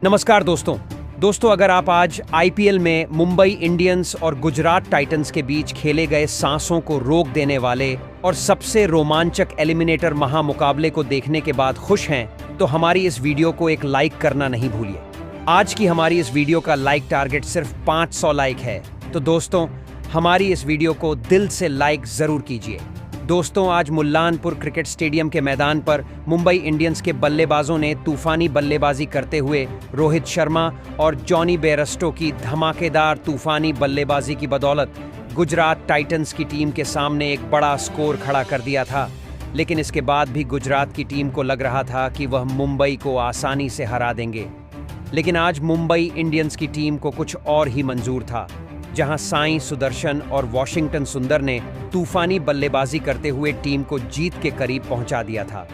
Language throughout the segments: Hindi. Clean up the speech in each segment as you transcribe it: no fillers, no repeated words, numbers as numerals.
नमस्कार दोस्तों अगर आप आज आईपीएल में मुंबई इंडियंस और गुजरात टाइटंस के बीच खेले गए सांसों को रोक देने वाले और सबसे रोमांचक एलिमिनेटर महामुकाबले को देखने के बाद खुश हैं, तो हमारी इस वीडियो को एक लाइक करना नहीं भूलिए। आज की हमारी इस वीडियो का लाइक टारगेट सिर्फ 500 लाइक है, तो दोस्तों हमारी इस वीडियो को दिल से लाइक जरूर कीजिए। दोस्तों आज मुल्लानपुर क्रिकेट स्टेडियम के मैदान पर मुंबई इंडियंस के बल्लेबाजों ने तूफानी बल्लेबाजी करते हुए रोहित शर्मा और जॉनी बेयरस्टो की धमाकेदार तूफानी बल्लेबाजी की बदौलत गुजरात टाइटंस की टीम के सामने एक बड़ा स्कोर खड़ा कर दिया था। लेकिन इसके बाद भी गुजरात की टीम को लग रहा था कि वह मुंबई को आसानी से हरा देंगे। लेकिन आज मुंबई इंडियंस की टीम को कुछ और ही मंजूर था, जहां साई सुदर्शन और वॉशिंगटन सुंदर ने तूफानी बल्लेबाजी करते हुए टीम को जीत के करीब पहुंचा दिया था।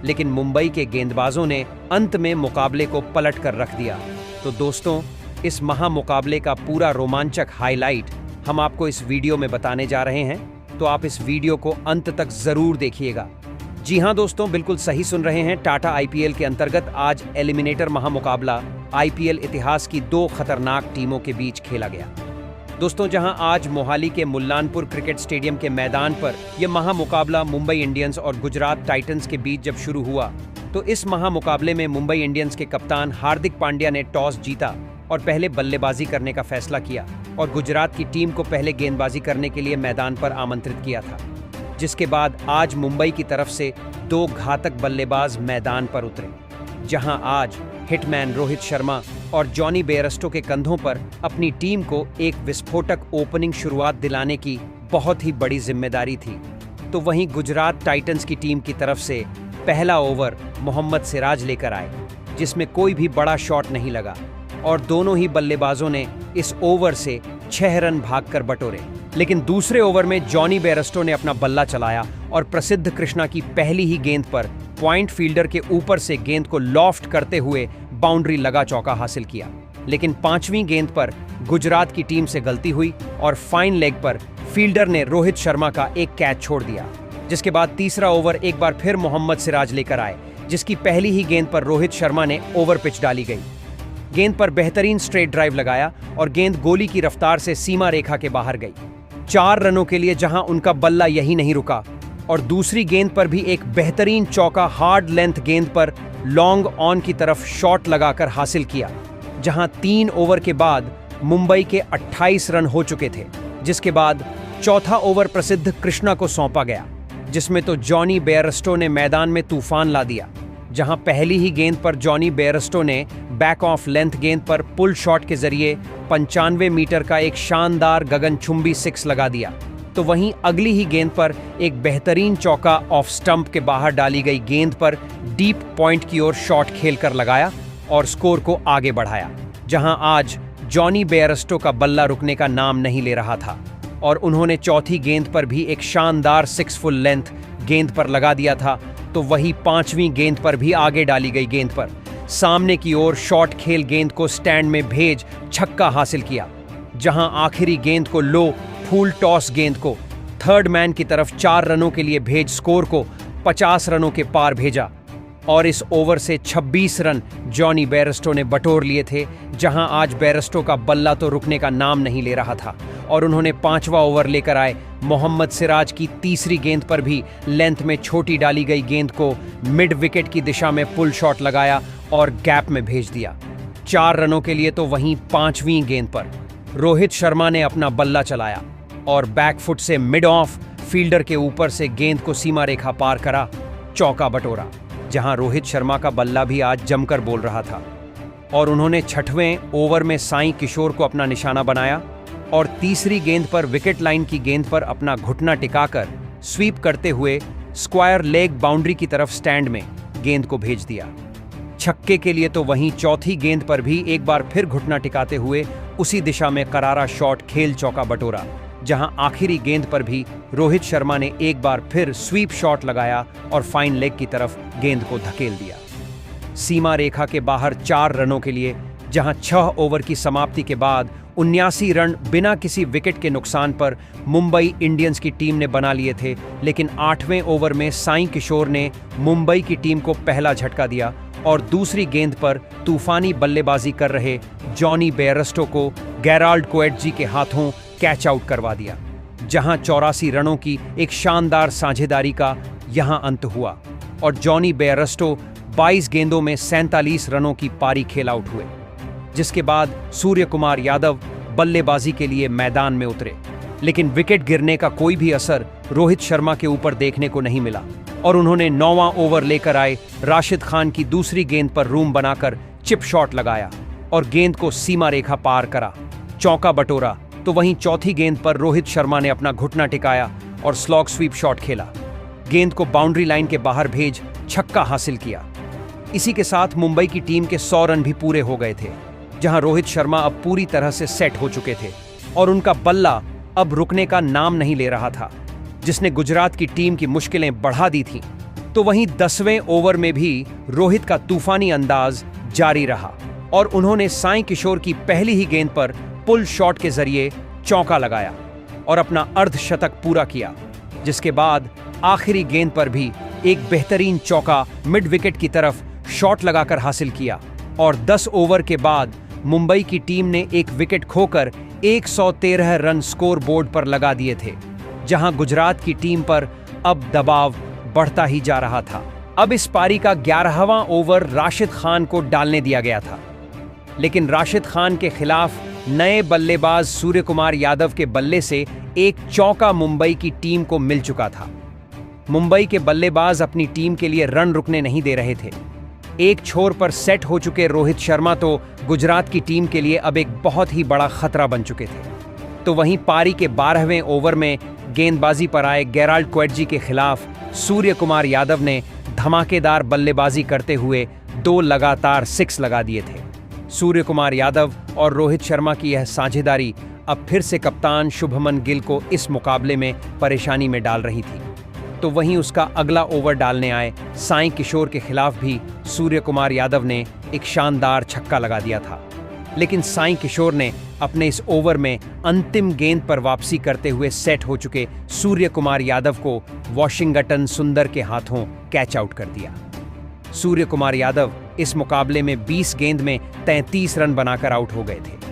लेकिन मुंबई के गेंदबाजों ने अंत में मुकाबले को पलट कर रख दिया। तो दोस्तों इस महामुकाबले का पूरा रोमांचक हाईलाइट हम आपको इस वीडियो में बताने जा रहे हैं, तो आप इस वीडियो को अंत तक जरूर देखिएगा। जी हां दोस्तों, बिल्कुल सही सुन रहे हैं। टाटा आईपीएल के अंतर्गत आज एलिमिनेटर महामुकाबला आईपीएल इतिहास की दो खतरनाक टीमों के बीच खेला गया। दोस्तों जहां आज मोहाली के मुल्लानपुर क्रिकेट स्टेडियम के मैदान पर यह महामुकाबला मुंबई इंडियंस और गुजरात टाइटंस के बीच जब शुरू हुआ, तो इस महामुकाबले में मुंबई इंडियंस के कप्तान हार्दिक पांड्या ने टॉस जीता और पहले बल्लेबाजी करने का फैसला किया और गुजरात की टीम को पहले गेंदबाजी करने के लिए मैदान पर आमंत्रित किया था। जिसके बाद आज मुंबई की तरफ से दो घातक बल्लेबाज मैदान पर उतरे, जहां आज हिटमैन रोहित शर्मा और जॉनी बेयरस्टो के कंधों पर अपनी टीम को एक विस्फोटक ओपनिंग शुरुआत दिलाने की बहुत ही बड़ी जिम्मेदारी थी। तो वहीं गुजरात टाइटंस की टीम की तरफ से पहला ओवर मोहम्मद सिराज लेकर आए, जिसमें कोई भी बड़ा शॉट नहीं लगा और दोनों ही बल्लेबाजों ने इस ओवर से 6 रन भागकर बटोरे। लेकिन दूसरे ओवर में जॉनी बेयरस्टो ने अपना बल्ला चलाया और प्रसिद्ध कृष्णा की पहली ही गेंद पर पॉइंट फील्डर के ऊपर से गेंद को लॉफ्ट करते हुए बाउंड्री लगा चौका हासिल किया। लेकिन 5वीं गेंद पर गुजरात की टीम से गलती हुई और फाइन लेग पर फील्डर ने रोहित शर्मा का एक कैच छोड़ दिया। जिसके बाद तीसरा ओवर एक बार फिर मोहम्मद सिराज लेकर आए, जिसकी पहली ही गेंद पर रोहित शर्मा ने ओवर पिच डाली गई। गेंद पर बेहतरीन स्ट्रेट ड्राइव लगाया और गेंद गोली की रफ्तार से सीमा रेखा के बाहर गई। 4 रनों के लिए जहां उनका बल्ला यही नहीं रुका और दूसरी गेंद पर भी एक बेहतरीन चौका हार्ड लेंथ गेंद पर लॉन्ग ऑन की तरफ शॉट लगाकर हासिल किया, जहां 3 ओवर के बाद मुंबई के 28 रन हो चुके थे। जिसके बाद चौथा ओवर प्रसिद्ध कृष्णा को सौंपा गया, जिसमें तो जॉनी बेयरस्टो ने मैदान में तूफान ला दिया। जहां पहली ही गेंद पर जॉनी बेयरस्टो ने बैक ऑफ लेंथ गेंद पर पुल शॉट के जरिए 95 मीटर का एक शानदार गगनचुंबी 6 लगा दिया, तो वहीं अगली ही गेंद पर एक बेहतरीन चौका ऑफ स्टंप के बाहर डाली गई गेंद पर डीप पॉइंट की ओर शॉट खेलकर लगाया और स्कोर को आगे बढ़ाया। जहां आज जॉनी बेयरस्टो का बल्ला रुकने का नाम नहीं ले रहा था और उन्होंने चौथी गेंद पर भी एक शानदार 6 फुल लेंथ गेंद पर लगा दिया था, तो वही 5वीं गेंद पर भी आगे डाली गई गेंद पर सामने की ओर शॉट खेल गेंद को स्टैंड में भेज छक्का हासिल किया। जहां आखिरी गेंद को लो फूल टॉस गेंद को थर्ड मैन की तरफ 4 रनों के लिए भेज स्कोर को 50 रनों के पार भेजा और इस ओवर से 26 रन जॉनी बेयरस्टो ने बटोर लिए थे। जहां आज बेयरस्टो का बल्ला तो रुकने का नाम नहीं ले रहा था और उन्होंने 5वां ओवर लेकर आए मोहम्मद सिराज की तीसरी गेंद पर भी लेंथ में छोटी डाली गई गेंद को मिड विकेट की दिशा में पुल शॉट लगाया और गैप में भेज दिया 4 रनों के लिए। तो वहीं 5वीं गेंद पर रोहित शर्मा ने अपना बल्ला चलाया और बैकफुट से मिड ऑफ फील्डर के ऊपर से गेंद को सीमा रेखा पार करा, चौका बटोरा। जहां रोहित शर्मा का बल्ला भी आज जमकर बोल रहा था और उन्होंने 6वें ओवर में साई किशोर को अपना निशाना बनाया और तीसरी गेंद पर विकेट लाइन की गेंद पर अपना घुटना टिकाकर स्वीप करते हुए स्क्वायर लेग बाउंड्री की तरफ स्टैंड में गेंद को भेज दिया छक्के के लिए। तो वहीं चौथी गेंद पर भी एक बार फिर घुटना टिकाते हुए उसी दिशा में करारा शॉट खेल चौका बटोरा, जहां आखिरी गेंद पर भी रोहित शर्मा ने एक बार फिर स्वीप शॉट लगाया और फाइन लेग की तरफ गेंद को धकेल दिया सीमा रेखा के बाहर 4 रनों के लिए। जहां 6 ओवर की समाप्ति के बाद 79 रन बिना किसी विकेट के नुकसान पर मुंबई इंडियंस की टीम ने बना लिए थे। लेकिन 8वें ओवर में साई किशोर ने मुंबई की टीम को पहला झटका दिया और दूसरी गेंद पर तूफानी बल्लेबाजी कर रहे जॉनी बेयरस्टो को गेराल्ड कोएट्जी के हाथों कैच आउट करवा दिया, जहां 84 रनों की एक शानदार साझेदारी का यहां अंत हुआ और जॉनी बेयरस्टो 22 गेंदों में 47 रनों की पारी खेल आउट हुए, जिसके बाद सूर्य कुमार यादव बल्लेबाजी के लिए मैदान में उतरे। लेकिन विकेट गिरने का कोई भी असर रोहित शर्मा के ऊपर देखने को नहीं मिला और उन्होंने 9वां ओवर लेकर आए राशिद खान की दूसरी गेंद पर रूम बनाकर चिप शॉट लगाया और गेंद को सीमा रेखा पार करा, चौका बटोरा। तो वहीं चौथी गेंद पर रोहित शर्मा ने अपना घुटना टिकाया और स्लॉग स्वीप शॉट खेला, गेंद को बाउंड्री लाइन के बाहर भेज छक्का हासिल किया। इसी के साथ मुंबई की टीम के 100 रन भी पूरे हो गए थे, जहां रोहित शर्मा अब पूरी तरह से सेट हो चुके थे और उनका बल्ला अब रुकने का नाम नहीं ले रहा था, जिसने गुजरात की टीम की मुश्किलें बढ़ा दी थीं। तो वहीं 10वें ओवर में भी रोहित का तूफानी अंदाज जारी रहा और उन्होंने साई किशोर की पहली ही गेंद पर पुल शॉट के जरिए चौका लगाया और अपना अर्धशतक पूरा किया, जिसके बाद आखिरी गेंद पर भी एक बेहतरीन चौका मिड विकेट की तरफ शॉट लगाकर हासिल किया और 10 ओवर के बाद मुंबई की टीम ने एक विकेट खोकर 113 रन स्कोर बोर्ड पर लगा दिए थे, जहां गुजरात की टीम पर अब दबाव बढ़ता ही जा रहा था। अब इस पारी का 11वां ओवर राशिद खान को डालने दिया गया था, लेकिन राशिद खान के खिलाफ नए बल्लेबाज सूर्य कुमार यादव के बल्ले से एक चौका मुंबई की टीम को मिल चुका था। मुंबई के बल्लेबाज अपनी टीम के लिए रन रुकने नहीं दे रहे थे। एक छोर पर सेट हो चुके रोहित शर्मा तो गुजरात की टीम के लिए अब एक बहुत ही बड़ा खतरा बन चुके थे। तो वहीं पारी के 12वें ओवर में गेंदबाजी पर आए गेराल्ड कोएट्जी के खिलाफ सूर्य कुमार यादव ने धमाकेदार बल्लेबाजी करते हुए 2 लगातार 6 लगा दिए थे। सूर्य कुमार यादव और रोहित शर्मा की यह साझेदारी अब फिर से कप्तान शुभमन गिल को इस मुकाबले में परेशानी में डाल रही थी। तो वहीं उसका अगला ओवर डालने आए साई किशोर के खिलाफ भी सूर्य कुमार यादव ने एक शानदार छक्का लगा दिया था, लेकिन साई किशोर ने अपने इस ओवर में अंतिम गेंद पर वापसी करते हुए सेट हो चुके सूर्य कुमार यादव को वॉशिंगटन सुंदर के हाथों कैच आउट कर दिया। सूर्य कुमार यादव इस मुकाबले में 20 गेंद में 33 रन बनाकर आउट हो गए थे।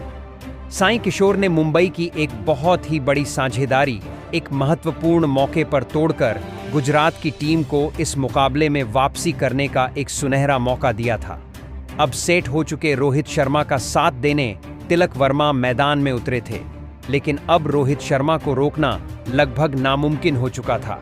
साई किशोर ने मुंबई की एक बहुत ही बड़ी साझेदारी एक महत्वपूर्ण मौके पर तोड़कर गुजरात की टीम को इस मुकाबले में वापसी करने का एक सुनहरा मौका दिया था। अब सेट हो चुके रोहित शर्मा का साथ देने तिलक वर्मा मैदान में उतरे थे, लेकिन अब रोहित शर्मा को रोकना लगभग नामुमकिन हो चुका था।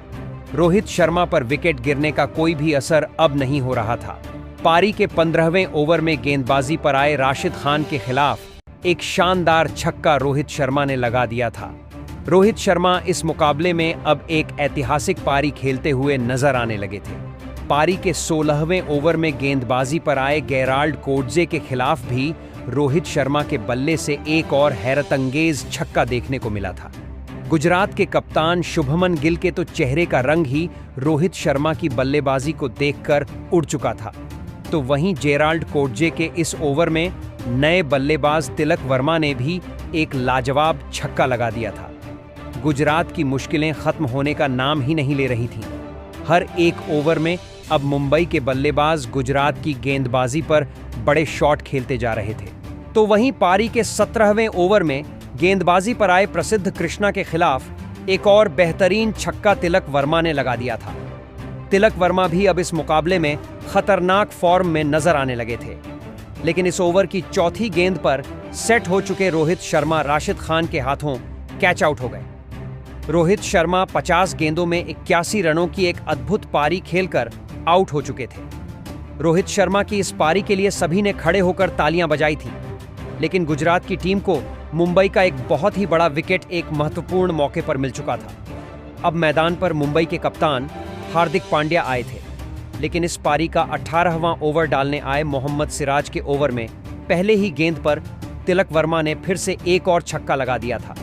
रोहित शर्मा पर विकेट गिरने का कोई भी असर अब नहीं हो रहा था। पारी के 15वें ओवर में गेंदबाजी पर आए राशिद खान के खिलाफ एक शानदार छक्का रोहित शर्मा ने लगा दिया था। रोहित शर्मा इस मुकाबले में अब एक ऐतिहासिक पारी खेलते हुए नजर आने लगे थे। पारी के 16वें ओवर में गेंदबाजी पर आए गेराल्ड कोएट्जी के खिलाफ भी रोहित शर्मा के बल्ले से एक और हैरतअंगेज छक्का देखने को मिला था। गुजरात के कप्तान शुभमन गिल के तो चेहरे का रंग ही रोहित शर्मा की बल्लेबाजी को देखकर उड़ चुका था। तो वहीं गेराल्ड कोएट्जी के इस ओवर में नए बल्लेबाज तिलक वर्मा ने भी एक लाजवाब छक्का लगा दिया था। गुजरात की मुश्किलें खत्म होने का नाम ही नहीं ले रही थीं। हर एक ओवर में अब मुंबई के बल्लेबाज गुजरात की गेंदबाजी पर बड़े शॉट खेलते जा रहे थे। तो वहीं पारी के 17वें ओवर में गेंदबाजी पर आए प्रसिद्ध कृष्णा के खिलाफ एक और बेहतरीन छक्का तिलक वर्मा ने लगा दिया था। तिलक वर्मा भी अब इस मुकाबले में खतरनाक फॉर्म में नजर आने लगे थे, लेकिन इस ओवर की चौथी गेंद पर सेट हो चुके रोहित शर्मा राशिद खान के हाथों कैच आउट हो गए। रोहित शर्मा 50 गेंदों में 81 रनों की एक अद्भुत पारी खेलकर आउट हो चुके थे। रोहित शर्मा की इस पारी के लिए सभी ने खड़े होकर तालियां बजाई थी, लेकिन गुजरात की टीम को मुंबई का एक बहुत ही बड़ा विकेट एक महत्वपूर्ण मौके पर मिल चुका था। अब मैदान पर मुंबई के कप्तान हार्दिक पांड्या आए थे, लेकिन इस पारी का 18वां ओवर डालने आए मोहम्मद सिराज के ओवर में पहले ही गेंद पर तिलक वर्मा ने फिर से एक और छक्का लगा दिया था।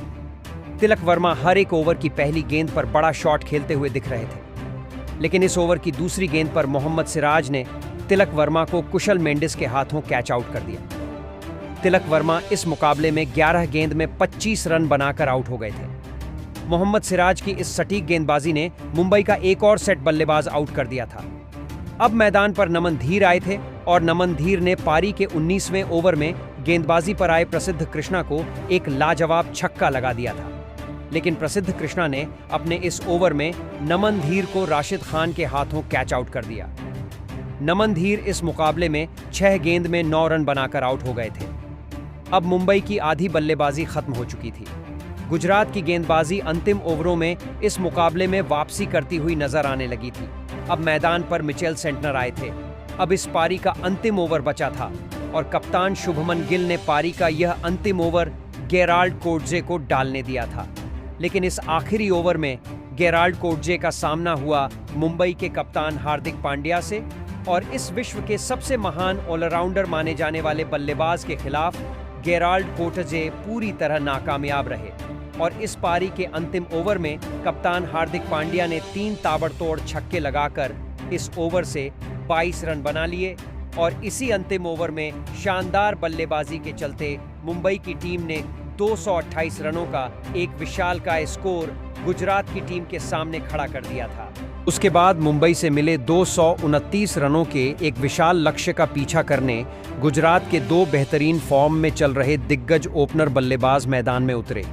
तिलक वर्मा हर एक ओवर की पहली गेंद पर बड़ा शॉट खेलते हुए दिख रहे थे, लेकिन इस ओवर की दूसरी गेंद पर मोहम्मद सिराज ने तिलक वर्मा को कुशल मेंडिस के हाथों कैच आउट कर दिया। तिलक वर्मा इस मुकाबले में 11 गेंद में 25 रन बनाकर आउट हो गए थे। मोहम्मद सिराज की इस सटीक गेंदबाजी ने मुंबई का एक और सेट बल्लेबाज आउट कर दिया था। अब मैदान पर नमन धीर आए थे और नमन धीर ने पारी के 19वें ओवर में गेंदबाजी पर आए प्रसिद्ध कृष्णा को एक लाजवाब छक्का लगा दिया था। लेकिन प्रसिद्ध कृष्णा ने अपने इस ओवर में नमन धीर को राशिद खान के हाथों कैच आउट कर दिया। नमन धीर इस मुकाबले में 6 गेंद में 9 रन बनाकर आउट हो गए थे। अब मुंबई की आधी बल्लेबाजी खत्म हो चुकी थी। गुजरात की गेंदबाजी अंतिम ओवरों में इस मुकाबले में वापसी करती हुई नजर आने लगी थी। अब मैदान पर मिचेल सेंटनर आए थे। अब इस पारी का अंतिम ओवर बचा था और कप्तान शुभमन गिल ने पारी का यह अंतिम ओवर गेराल्ड कोटजे को डालने दिया था। लेकिन इस आखिरी ओवर में गेराल्ड कोटजे का सामना हुआ मुंबई के कप्तान हार्दिक पांड्या से और इस विश्व के सबसे महान ऑलराउंडर माने जाने वाले बल्लेबाज के खिलाफ गेराल्ड कोटजे पूरी तरह नाकामयाब रहे और इस पारी के अंतिम ओवर में कप्तान हार्दिक पांड्या ने 3 ताबड़तोड़ छक्के लगाकर इस ओवर से 22 रन बना लिए और इसी अंतिम ओवर में शानदार बल्लेबाजी के चलते मुंबई की टीम ने 228 रनों का एक विशालकाय स्कोर गुजरात की टीम के सामने खड़ा कर दिया था। उसके बाद मुंबई से मिले 229 रनों के एक विशाल लक्ष्य का पीछा करने गुजरात के 2 बेहतरीन फॉर्म में चल रहे दिग्गज ओपनर बल्लेबाज मैदान में उतरे।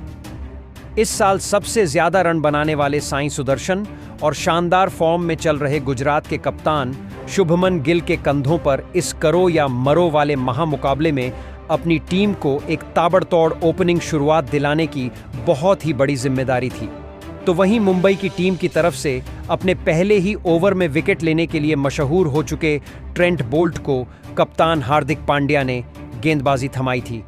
इस साल सबसे ज्यादा रन बनाने वाले साई सुदर्शन और शानदार फॉर्म में चल रहे गुजरात के कप्तान शुभमन गिल के कंधों पर इस करो या मरो वाले महामुकाबले में अपनी टीम को एक ताबड़तोड़ ओपनिंग शुरुआत दिलाने की बहुत ही बड़ी जिम्मेदारी थी। तो वहीं मुंबई की टीम की तरफ से अपने पहले ही ओवर में विकेट लेने के लिए मशहूर हो चुके ट्रेंट बोल्ट को कप्तान हार्दिक पांड्या ने गेंदबाजी थमाई थी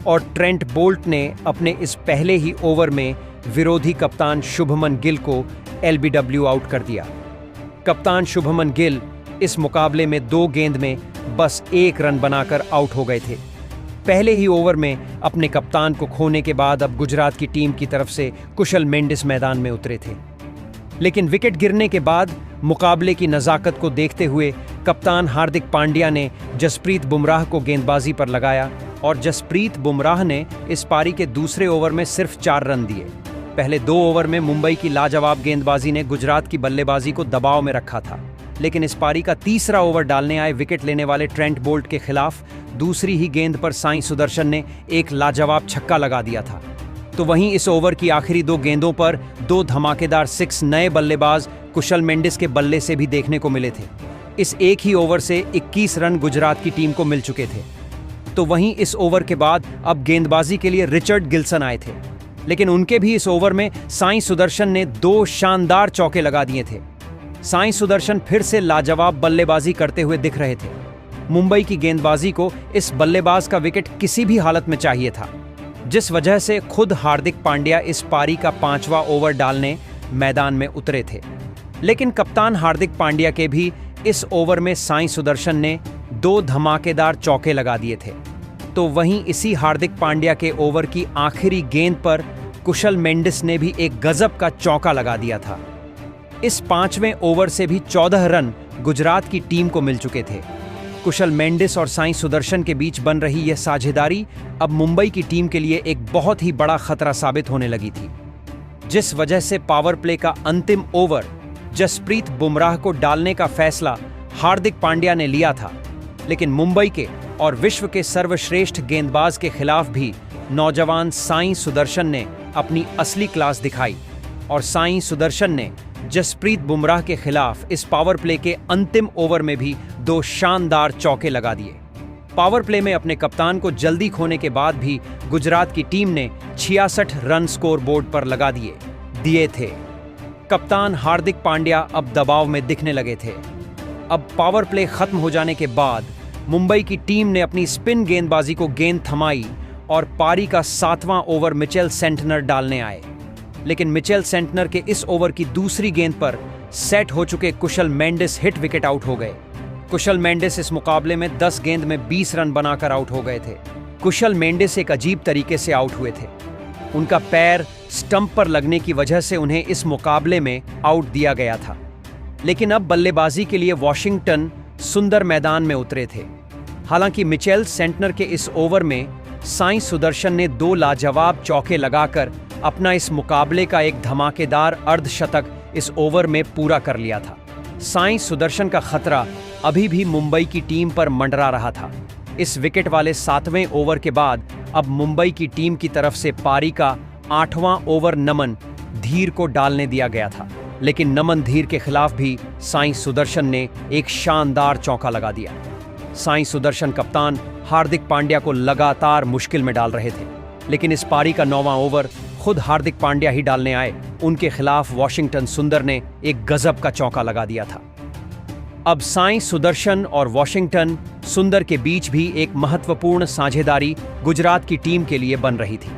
और ट्रेंट बोल्ट ने अपने इस पहले ही ओवर में विरोधी कप्तान शुभमन गिल को एलबीडब्ल्यू आउट कर दिया। कप्तान शुभमन गिल इस मुकाबले में 2 गेंद में बस 1 रन बनाकर आउट हो गए थे। पहले ही ओवर में अपने कप्तान को खोने के बाद अब गुजरात की टीम की तरफ से कुशल मेंडिस मैदान में उतरे थे। लेकिन विकेट गिरने के बाद मुकाबले की नज़ाकत को देखते हुए कप्तान हार्दिक पांड्या ने जसप्रीत बुमराह को गेंदबाजी पर लगाया और जसप्रीत बुमराह ने इस पारी के दूसरे ओवर में सिर्फ 4 रन दिए। पहले 2 ओवर में मुंबई की लाजवाब गेंदबाजी ने गुजरात की बल्लेबाजी को दबाव में रखा था। लेकिन इस पारी का तीसरा ओवर डालने आए विकेट लेने वाले ट्रेंट बोल्ट के खिलाफ दूसरी ही गेंद पर साई सुदर्शन ने एक लाजवाब छक्का लगा दिया था। तो वहीं इस ओवर की आखिरी 2 गेंदों पर 2 धमाकेदार 6 नए बल्लेबाज कुशल मेंडिस के बल्ले से भी देखने को मिले थे। इस एक ही ओवर से 21 रन गुजरात की टीम को मिल चुके थे। तो वहीं इस ओवर के बाद अब गेंदबाजी के लिए रिचर्ड गिल्सन आए थे, लेकिन उनके भी इस ओवर में साई सुदर्शन ने 2 शानदार चौके लगा दिए थे। साई सुदर्शन फिर से लाजवाब बल्लेबाजी करते हुए दिख रहे थे। मुंबई की गेंदबाजी को इस बल्लेबाज का विकेट किसी भी हालत में चाहिए था, जिस वजह से खुद हार्दिक पांड्या इस पारी का 5वां ओवर डालने मैदान में उतरे थे। लेकिन कप्तान हार्दिक पांड्या के भी इस ओवर में साई सुदर्शन ने 2 धमाकेदार चौके लगा दिए थे। तो वहीं इसी हार्दिक पांड्या के ओवर की आखिरी गेंद पर कुशल मेंडिस ने भी एक गजब का चौका लगा दिया था। इस 5वें ओवर से भी 14 रन गुजरात की टीम को मिल चुके थे। कुशल मेंडिस और साई सुदर्शन के बीच बन रही यह साझेदारी अब मुंबई की टीम के लिए एक बहुत ही बड़ा खतरा साबित होने लगी थी, जिस वजह से पावर प्ले का अंतिम ओवर जसप्रीत बुमराह को डालने का फैसला हार्दिक पांड्या ने लिया था। लेकिन मुंबई के और विश्व के सर्वश्रेष्ठ गेंदबाज के खिलाफ भी नौजवान साई सुदर्शन ने अपनी असली क्लास दिखाई और साई सुदर्शन ने जसप्रीत बुमराह के खिलाफ इस पावर प्ले के अंतिम ओवर में भी 2 शानदार चौके लगा दिए। पावर प्ले में अपने कप्तान को जल्दी खोने के बाद भी गुजरात की टीम ने 66 रन स्कोर बोर्ड पर लगा दिए थे। कप्तान हार्दिक पांड्या अब दबाव में दिखने लगे थे। अब पावर प्ले खत्म हो जाने के बाद मुंबई की टीम ने अपनी स्पिन गेंदबाजी को गेंद थमाई और पारी का 7वां ओवर मिचेल सेंटनर डालने आए। लेकिन मिचेल सेंटनर के इस ओवर की दूसरी गेंद पर सेट हो चुके कुशल मेंडिस हिट विकेट आउट हो गए। कुशल मेंडिस इस मुकाबले में 10 गेंद में 20 रन बनाकर आउट हो गए थे। कुशल मेंडिस एक अजीब तरीके से आउट हुए थे। उनका पैर स्टंप पर लगने की वजह से उन्हें इस मुकाबले में आउट दिया गया था। लेकिन अब बल्लेबाजी के लिए वॉशिंगटन सुंदर मैदान में उतरे थे। हालांकि मिचेल सेंटनर के इस ओवर में साई सुदर्शन ने 2 लाजवाब चौके लगाकर अपना इस मुकाबले का एक धमाकेदार अर्धशतक इस ओवर में पूरा कर लिया था। साई सुदर्शन का खतरा अभी भी मुंबई की टीम पर मंडरा रहा था। इस विकेट वाले 7वें ओवर के बाद अब मुंबई की टीम की तरफ से पारी का 8वां ओवर नमन धीर को डालने दिया गया था, लेकिन नमन धीर के खिलाफ भी साई सुदर्शन ने एक शानदार चौका लगा दिया। साई सुदर्शन कप्तान हार्दिक पांड्या को लगातार मुश्किल में डाल रहे थे, लेकिन इस पारी का 9वां ओवर खुद हार्दिक पांड्या ही डालने आए। उनके खिलाफ वॉशिंगटन सुंदर ने एक गजब का चौका लगा दिया था। अब साई सुदर्शन और वॉशिंगटन सुंदर के बीच भी एक महत्वपूर्ण साझेदारी गुजरात की टीम के लिए बन रही थी।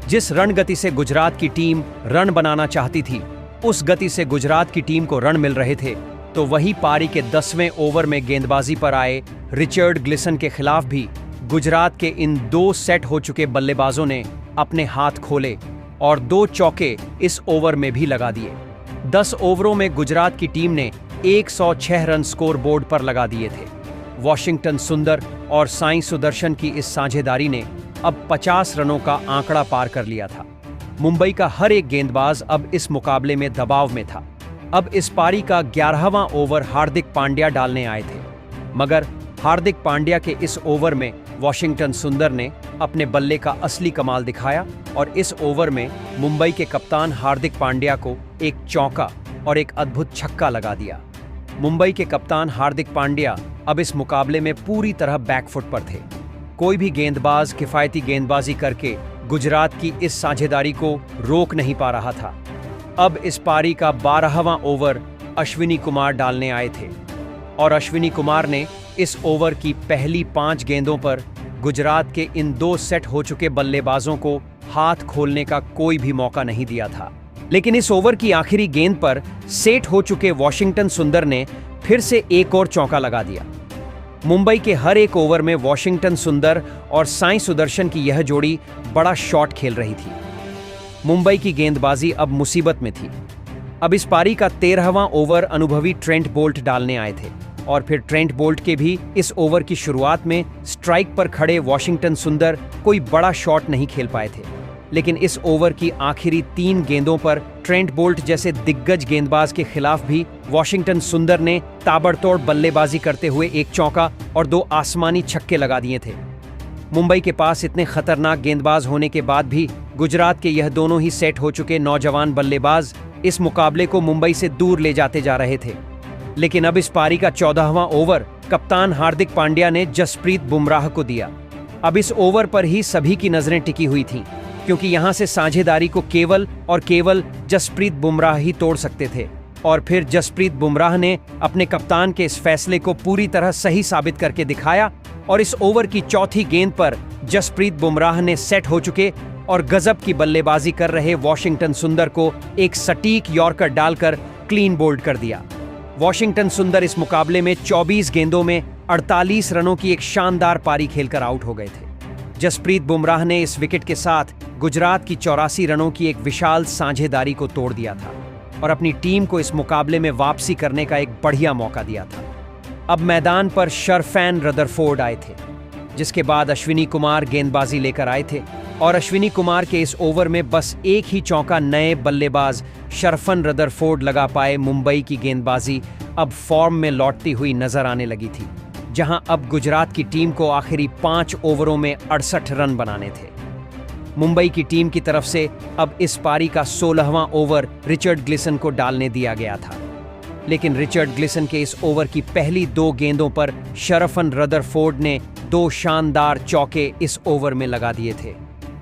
जिस रन गति से गुजरात की टीम रन बनाना चाहती थी, उस गति से गुजरात की टीम को रन मिल रहे थे, तो वही पारी के 10वें ओवर में गेंदबाजी पर आए रिचर्ड ग्लिसन के खिलाफ भी गुजरात के इन 2 सेट हो चुके बल्लेबाजों ने अपने हाथ खोले और 2 चौके इस ओवर में भी लगा दिए। 10 ओवरों में गुजरात की टीम ने 106 रन स्कोर बोर्ड पर लगा दिए थे। वॉशिंगटन सुंदर और साई सुदर्शन की इस साझेदारी ने अब 50 रनों का आंकड़ा पार कर लिया था। मुंबई का हर एक गेंदबाज अब इस मुकाबले में दबाव में था। अब इस पारी का 11वां ओवर हार्दिक पांड्या डालने आए थे, मगर हार्दिक पांड्या के इस ओवर में वॉशिंगटन सुंदर ने अपने बल्ले का असली कमाल दिखाया और इस ओवर में मुंबई के कप्तान हार्दिक पांड्या को एक चौका और एक अद्भुत छक्का लगा दिया। मुंबई के कप्तान हार्दिक पांड्या अब इस मुकाबले में पूरी तरह बैकफुट पर थे। कोई भी गेंदबाज किफायती गेंदबाजी करके गुजरात की इस साझेदारी को रोक नहीं पा रहा था। अब इस पारी का 12वां ओवर अश्विनी कुमार डालने आए थे और अश्विनी कुमार ने इस ओवर की पहली 5 गेंदों पर गुजरात के इन 2 सेट हो चुके बल्लेबाजों को हाथ खोलने का कोई भी मौका नहीं दिया था। लेकिन इस ओवर की आखिरी गेंद पर सेट हो चुके वॉशिंगटन सुंदर ने फिर से एक और चौका लगा दिया। मुंबई के हर एक ओवर में वॉशिंगटन सुंदर और साई सुदर्शन की यह जोड़ी बड़ा शॉट खेल रही थी। मुंबई की गेंदबाजी अब मुसीबत में थी। अब इस पारी का 13वां ओवर अनुभवी ट्रेंट बोल्ट डालने आए थे और फिर ट्रेंट बोल्ट के भी इस ओवर की शुरुआत में स्ट्राइक पर खड़े वॉशिंगटन सुंदर कोई बड़ा शॉट नहीं खेल पाए थे। लेकिन इस ओवर की आखिरी 3 गेंदों पर ट्रेंट बोल्ट जैसे दिग्गज गेंदबाज के खिलाफ भी वॉशिंगटन सुंदर ने ताबड़तोड़ बल्लेबाजी करते हुए एक चौका और 2 आसमानी छक्के लगा दिए थे। मुंबई के पास इतने खतरनाक गेंदबाज होने के बाद भी गुजरात के यह दोनों ही सेट हो चुके नौजवान बल्लेबाज इस मुकाबले को मुंबई से दूर ले जाते जा रहे थे। लेकिन अब इस पारी का 14वां ओवर कप्तान हार्दिक पांड्या ने जसप्रीत बुमराह को दिया। अब इस ओवर पर ही सभी की नजरें टिकी हुई थीं, क्योंकि यहां से साझेदारी को केवल और केवल जसप्रीत बुमराह ही तोड़ सकते थे। और फिर जसप्रीत बुमराह ने अपने कप्तान के इस फैसले को पूरी तरह सही साबित करके दिखाया और इस ओवर की 4थी गेंद पर जसप्रीत बुमराह ने सेट हो चुके और गजब की बल्लेबाजी कर रहे वॉशिंगटन सुंदर को एक सटीक यॉर्कर डालकर क्लीन बोल्ड कर दिया। वॉशिंगटन सुंदर इस मुकाबले में 24 गेंदों में 48 रनों की एक शानदार पारी खेलकर आउट हो गए थे। जसप्रीत बुमराह ने इस विकेट के साथ गुजरात की 84 रनों की एक विशाल साझेदारी को तोड़ दिया था और अपनी टीम को इस मुकाबले में वापसी करने का एक बढ़िया मौका दिया था। अब मैदान पर शरफैन रदरफोर्ड आए थे, जिसके बाद अश्विनी कुमार गेंदबाजी लेकर आए थे और अश्विनी कुमार के इस ओवर में बस एक ही चौका नए बल्लेबाज शरफन रदरफोर्ड लगा पाए। मुंबई की गेंदबाजी अब फॉर्म में लौटती हुई नजर आने लगी थी, जहां अब गुजरात की टीम को आखिरी 5 ओवरों में 68 रन बनाने थे। मुंबई की टीम की तरफ से अब इस पारी का 16वां ओवर रिचर्ड ग्लिसन को डालने दिया गया था, लेकिन रिचर्ड ग्लिसन के इस ओवर की पहली 2 गेंदों पर शरफन रदरफोर्ड ने 2 शानदार चौके इस ओवर में लगा दिए थे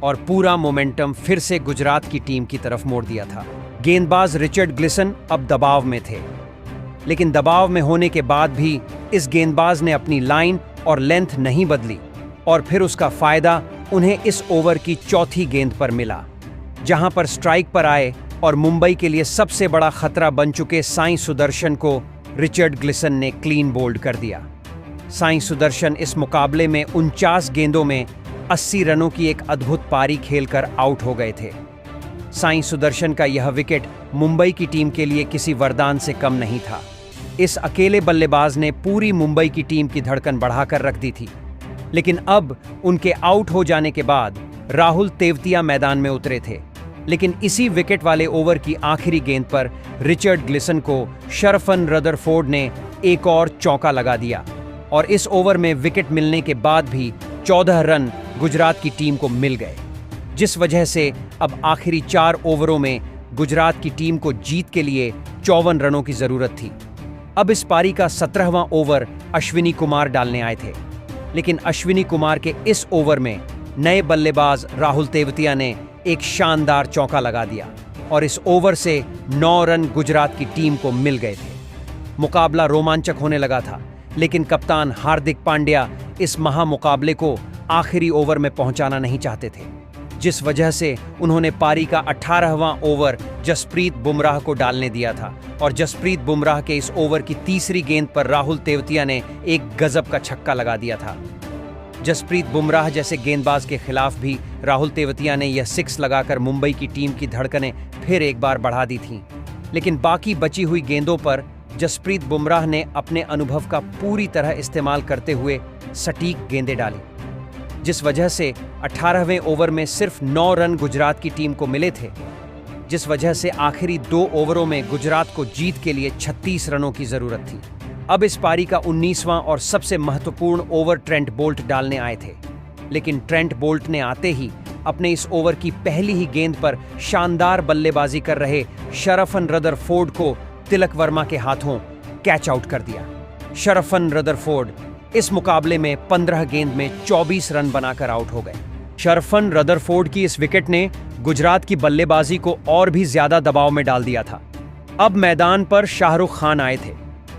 और पूरा मोमेंटम फिर से गुजरात की टीम की तरफ मोड़ दिया था। गेंदबाज रिचर्ड ग्लिसन अब दबाव में थे, लेकिन दबाव में होने के बाद भी इस गेंदबाज ने अपनी लाइन और लेंथ नहीं बदली और फिर उसका फायदा उन्हें इस ओवर की 4थी गेंद पर मिला, जहां पर स्ट्राइक पर आए और मुंबई के लिए सबसे बड़ा खतरा बन चुके साई सुदर्शन को रिचर्ड ग्लिसन ने क्लीन बोल्ड कर दिया। साई सुदर्शन इस मुकाबले में 49 गेंदों में 80 रनों की एक अद्भुत पारी खेलकर आउट हो गए थे। साई सुदर्शन का यह विकेट मुंबई की टीम के लिए किसी वरदान से कम नहीं था। इस अकेले बल्लेबाज ने पूरी मुंबई की टीम की धड़कन बढ़ाकर रख दी थी। लेकिन अब उनके आउट हो जाने के बाद राहुल तेवतिया मैदान में उतरे थे लेकिन इसी विकेट वाले ओवर की आखिरी गेंद पर रिचर्ड ग्लिसन को शरफन रदरफोर्ड ने एक और चौका लगा दिया और इस ओवर में विकेट मिलने के बाद भी 14 रन गुजरात की टीम को मिल गए, जिस वजह से अब आखिरी 4 ओवरों में गुजरात की टीम को जीत के लिए 54 रनों की जरूरत थी। अब इस पारी का 17वां ओवर अश्विनी कुमार डालने आए थे, लेकिन अश्विनी कुमार के इस ओवर में नए बल्लेबाज राहुल तेवतिया ने एक शानदार चौका लगा दिया और इस ओवर से 9 रन गुजरात की टीम को मिल गए थे। मुकाबला रोमांचक होने लगा था, लेकिन कप्तान हार्दिक पांड्या इस महामुकाबले को आखिरी ओवर में पहुंचाना नहीं चाहते थे, जिस वजह से उन्होंने पारी का 18वां ओवर जसप्रीत बुमराह को डालने दिया था और जसप्रीत बुमराह के इस ओवर की तीसरी गेंद पर राहुल तेवतिया ने एक गजब का छक्का लगा दिया था। जसप्रीत बुमराह जैसे गेंदबाज के खिलाफ भी राहुल तेवतिया ने यह 6 लगाकर मुंबई की टीम की धड़कनें फिर एक बार बढ़ा दी थीं, लेकिन बाकी बची हुई गेंदों पर जसप्रीत बुमराह ने अपने अनुभव का पूरी तरह इस्तेमाल करते हुए सटीक गेंदें डाली, जिस वजह से 18वें ओवर में सिर्फ 9 रन गुजरात की टीम को मिले थे, जिस वजह से आखिरी 2 ओवरों में गुजरात को जीत के लिए 36 रनों की जरूरत थी। अब इस पारी का 19वां और सबसे महत्वपूर्ण ओवर ट्रेंट बोल्ट डालने आए थे, लेकिन ट्रेंट बोल्ट ने आते ही अपने इस ओवर की पहली ही गेंद पर शानदार बल्लेबाजी कर रहे शरफन रदरफोर्ड को तिलक वर्मा के हाथों कैच आउट कर दिया। शरफन रदरफोर्ड इस मुकाबले में 15 गेंद में 24 रन बनाकर आउट हो गए। शरफन रदरफोर्ड की इस विकेट ने गुजरात की बल्लेबाजी को और भी ज्यादा दबाव में डाल दिया था। अब मैदान पर शाहरुख खान आए थे,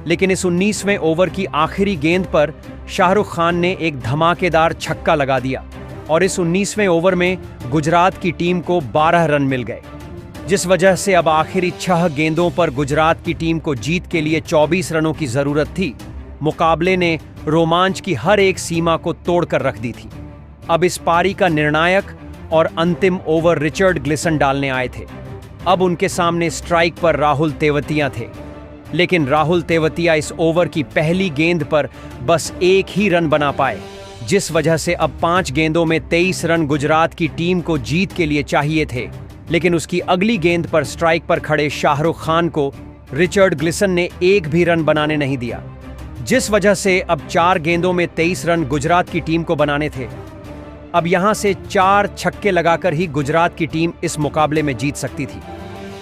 लेकिन इस 19वें ओवर की आखिरी गेंद पर शाहरुख खान ने एक धमाकेदार छक्का लगा दिया और इस 19वें ओवर में गुजरात की टीम को 12 रन मिल गए, जिस वजह से अब आखिरी 6 गेंदों पर गुजरात की टीम को जीत के लिए 24 रनों की जरूरत थी। मुकाबले ने रोमांच की हर एक सीमा को तोड़कर रख दी थी। अब इस पारी का निर्णायक और अंतिम ओवर रिचर्ड ग्लिसन डालने आए थे। अब उनके सामने स्ट्राइक पर राहुल तेवतिया थे, लेकिन राहुल तेवतिया इस ओवर की पहली गेंद पर बस एक ही रन बना पाए, जिस वजह से अब 5 गेंदों में 23 रन गुजरात की टीम को जीत के लिए चाहिए थे, लेकिन उसकी अगली गेंद पर स्ट्राइक पर खड़े शाहरुख खान को रिचर्ड ग्लिसन ने एक भी रन बनाने नहीं दिया, जिस वजह से अब 4 गेंदों में 23 रन गुजरात की टीम को बनाने थे। अब यहां से 4 छक्के लगाकर ही गुजरात की टीम इस मुकाबले में जीत सकती थी,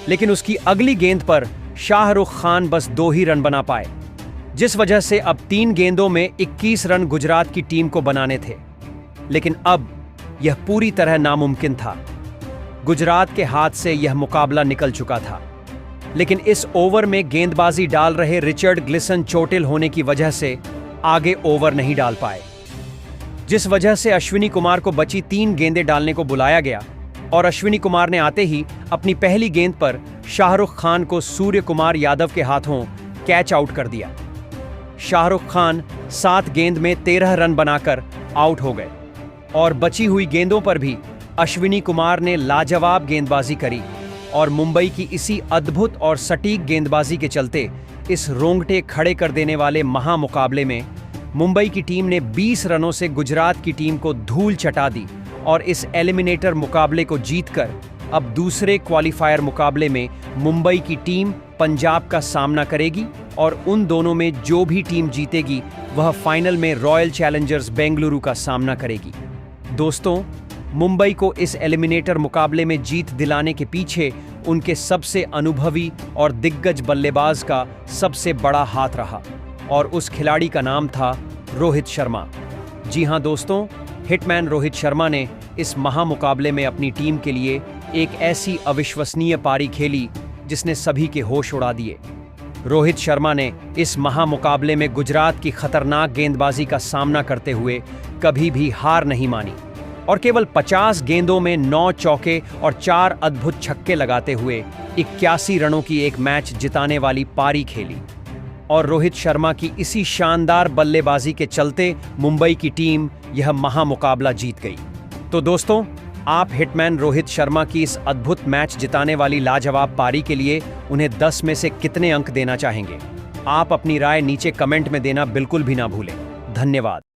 लेकिन उसकी अगली गेंद पर शाहरुख खान बस 2 ही रन बना पाए, जिस वजह से अब 3 गेंदों में 21 रन गुजरात की टीम को बनाने थे। लेकिन अब यह पूरी तरह नामुमकिन था। गुजरात के हाथ से यह मुकाबला निकल चुका था, लेकिन इस ओवर में गेंदबाजी डाल रहे रिचर्ड ग्लिसन चोटिल होने की वजह से आगे ओवर नहीं डाल पाए, जिस वजह से अश्विनी कुमार को बची 3 गेंदें डालने को बुलाया गया और अश्विनी कुमार ने आते ही अपनी पहली गेंद पर शाहरुख खान को सूर्य कुमार यादव के हाथों कैच आउट कर दिया। शाहरुख खान 7 गेंद में 13 रन बनाकर आउट हो गए और बची हुई गेंदों पर भी अश्विनी कुमार ने लाजवाब गेंदबाजी करी और मुंबई की इसी अद्भुत और सटीक गेंदबाजी के चलते इस रोंगटे खड़े कर देने वाले महामुकाबले में मुंबई की टीम ने 20 रनों से गुजरात की टीम को धूल चटा दी और इस एलिमिनेटर मुकाबले को जीतकर अब दूसरे क्वालिफायर मुकाबले में मुंबई की टीम पंजाब का सामना करेगी और उन दोनों में जो भी टीम जीतेगी वह फाइनल में रॉयल चैलेंजर्स बेंगलुरु का सामना करेगी। दोस्तों, मुंबई को इस एलिमिनेटर मुकाबले में जीत दिलाने के पीछे उनके सबसे अनुभवी और दिग्गज बल्लेबाज का सबसे बड़ा हाथ रहा और उस खिलाड़ी का नाम था रोहित शर्मा। जी हां दोस्तों, हिटमैन रोहित शर्मा ने इस महामुकाबले में अपनी टीम के लिए एक ऐसी अविश्वसनीय पारी खेली जिसने सभी के होश उड़ा दिए। रोहित शर्मा ने इस महामुकाबले में गुजरात की खतरनाक गेंदबाजी का सामना करते हुए कभी भी हार नहीं मानी और केवल 50 गेंदों में 9 चौके और 4 अद्भुत छक्के लगाते हुए 81 रनों की एक मैच जिताने वाली पारी खेली और रोहित शर्मा की इसी शानदार बल्लेबाजी के चलते मुंबई की टीम यह महामुकाबला जीत गई। तो दोस्तों, आप हिटमैन रोहित शर्मा की इस अद्भुत मैच जिताने वाली लाजवाब पारी के लिए उन्हें 10 में से कितने अंक देना चाहेंगे? आप अपनी राय नीचे कमेंट में देना बिल्कुल भी ना भूलें। धन्यवाद।